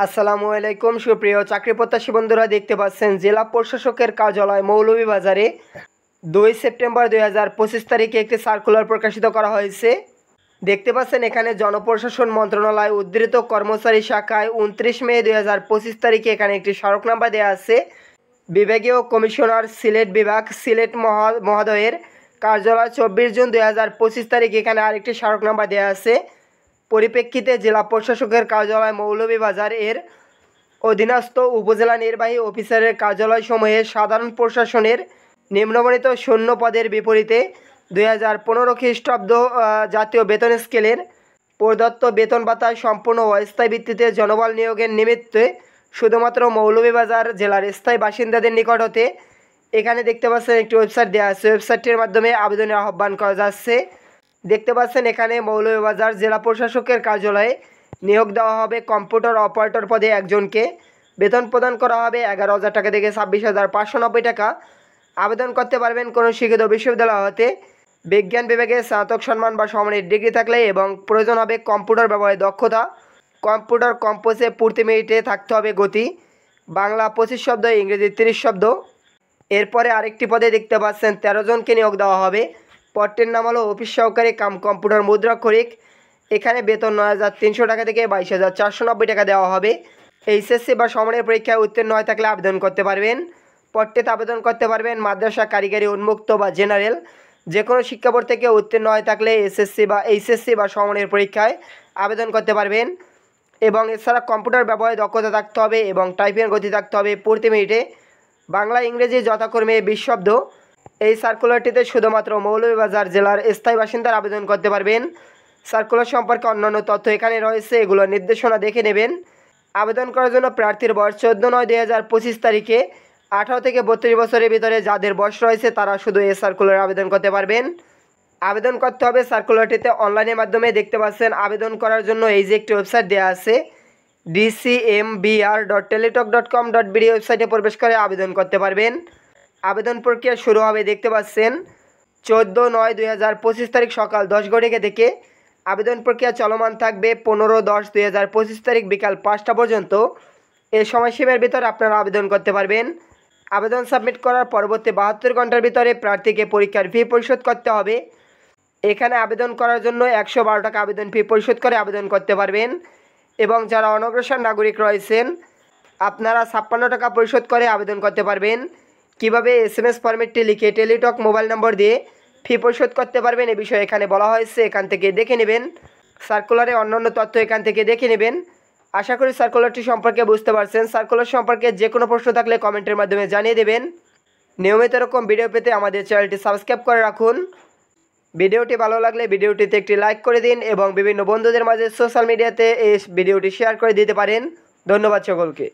আসসালামু আলাইকুম সুপ্রিয় চাকরি প্রত্যাশী বন্ধুরা, দেখতে পাচ্ছেন জেলা প্রশাসকের কার্যালয় মৌলভীবাজারে 2 সেপ্টেম্বর 2025 তারিখে একটি সার্কুলার প্রকাশিত করা হয়েছে। দেখতে পাচ্ছেন এখানে জনপ্রশাসন মন্ত্রণালয় উদ্ধৃত কর্মচারী শাখায় 29 মে 2025 তারিখে এখানে একটি স্মারক নাম্বার দেওয়া আছে। বিভাগীয় কমিশনার সিলেট বিভাগ সিলেট মহোদয়ের কার্যালয় 24 জুন 2025 তারিখে এখানে আরেকটি স্মারক নাম্বার দেওয়া আছে। পরিপ্রেক্ষিতে জেলা প্রশাসকের কার্যালয় মৌলভীবাজার এর অধীনস্থ উপজেলা নির্বাহী অফিসারের কার্যালয়সমূহে সাধারণ প্রশাসনের নিম্নবর্ণিত শূন্য পদের বিপরীতে 2015 খ্রিস্টাব্দ জাতীয় বেতন স্কেলের প্রদত্ত বেতন ভাতায় সম্পূর্ণ অস্থায়ী ভিত্তিতে জনবল নিয়োগের নিমিত্তে শুধুমাত্র মৌলভীবাজার জেলার স্থায়ী বাসিন্দাদের নিকট হতে এখানে দেখতে পাচ্ছেন একটি ওয়েবসাইট দেওয়া আছে। ওয়েবসাইটটির মাধ্যমে আবেদনের আহ্বান করা যাচ্ছে। দেখতে পাচ্ছেন এখানে মৌলভীবাজার জেলা প্রশাসকের কার্যালয়ে নিয়োগ দেওয়া হবে কম্পিউটার অপারেটর পদে একজনকে। বেতন প্রদান করা হবে 11,000 টাকা থেকে 26,590 টাকা। আবেদন করতে পারবেন কোনো শিক্ষিত বিশ্ববিদ্যালয় হতে বিজ্ঞান বিভাগে স্নাতক সম্মান বা সমমানের ডিগ্রি থাকলে এবং প্রয়োজন হবে কম্পিউটার ব্যবহারের দক্ষতা। কম্পিউটার কম্পোজে প্রতি মিনিটে থাকতে হবে গতি, বাংলা 25 শব্দ, ইংরেজি 30 শব্দ। এরপরে আরেকটি পদে দেখতে পাচ্ছেন 13 জনকে নিয়োগ দেওয়া হবে। পদটির নাম হলো অফিস সহকারী কাম কম্পিউটার মুদ্রাক্ষরিক। এখানে বেতন 9,300 টাকা থেকে 22,490 টাকা দেওয়া হবে। এইচএসসি বা সমমানের পরীক্ষায় উত্তীর্ণ হয়ে থাকলে আবেদন করতে পারবেন। পদটিতে আবেদন করতে পারবেন মাদ্রাসা, কারিগরি, উন্মুক্ত বা জেনারেল যে কোনো শিক্ষা বোর্ড থেকে উত্তীর্ণ হয়ে থাকলে এইচএসসি বা সমমানের পরীক্ষায় আবেদন করতে পারবেন। এবং এছাড়া কম্পিউটার ব্যবহারে দক্ষতা থাকতে হবে এবং টাইপিংয়ের গতি থাকতে হবে প্রতি মিনিটে বাংলা ইংরেজি যথাক্রমে 20 শব্দ। এই সার্কুলারটিতে শুধুমাত্র মৌলভীবাজার জেলার স্থায়ী বাসিন্দারা আবেদন করতে পারবেন। সার্কুলার সম্পর্কে অন্যান্য তথ্য এখানে রয়েছে, এগুলো নির্দেশনা দেখে নেবেন। আবেদন করার জন্য প্রার্থীর বয়স 14/9/2025 তারিখে 18 থেকে 32 বছরের ভিতরে যাদের বয়স রয়েছে তারা শুধু এই সার্কুলারে আবেদন করতে পারবেন। আবেদন করতে হবে সার্কুলারটিতে অনলাইনের মাধ্যমে। দেখতে পাচ্ছেন আবেদন করার জন্য এই যে একটি ওয়েবসাইট দেওয়া আছে dcmbr.teletalk.com.bd ওয়েবসাইটে প্রবেশ করে আবেদন করতে পারবেন। আবেদন প্রক্রিয়া শুরু হবে দেখতে পাচ্ছেন 14/9/2025 তারিখ সকাল 10 ঘটিকা থেকে। আবেদন প্রক্রিয়া চলমান থাকবে 15/10/2025 তারিখ বিকাল 5টা পর্যন্ত। এই সময়সীমার ভিতরে আপনারা আবেদন করতে পারবেন। আবেদন সাবমিট করার পরবর্তী 72 ঘন্টার ভিতরে প্রার্থীকে পরীক্ষার ফি পরিশোধ করতে হবে। এখানে আবেদন করার জন্য 112 টাকা আবেদন ফি পরিশোধ করে আবেদন করতে পারবেন। এবং যারা অনগ্রসর নাগরিক রয়েছেন আপনারা 56 টাকা পরিশোধ করে আবেদন করতে পারবেন। কিভাবে এসএমএস ফরম্যাটটি লিখে টেলিটক মোবাইল নম্বর দিয়ে ফি পরিশোধ করতে পারবেন এ বিষয়ে এখানে বলা হয়েছে, এখান থেকে দেখে নেবেন। সার্কুলারে অন্যান্য তথ্য এখান থেকে দেখে নেবেন। আশা করি সার্কুলারটি সম্পর্কে বুঝতে পারছেন। সার্কুলার সম্পর্কে যে কোনো প্রশ্ন থাকলে কমেন্টের মাধ্যমে জানিয়ে দেবেন। নিয়মিত এরকম ভিডিও পেতে আমাদের চ্যানেলটি সাবস্ক্রাইব করে রাখুন। ভিডিওটি ভালো লাগলে ভিডিওটিতে একটি লাইক করে দিন এবং বিভিন্ন বন্ধুদের মাঝে সোশ্যাল মিডিয়াতে এই ভিডিওটি শেয়ার করে দিতে পারেন। ধন্যবাদ সকলকে।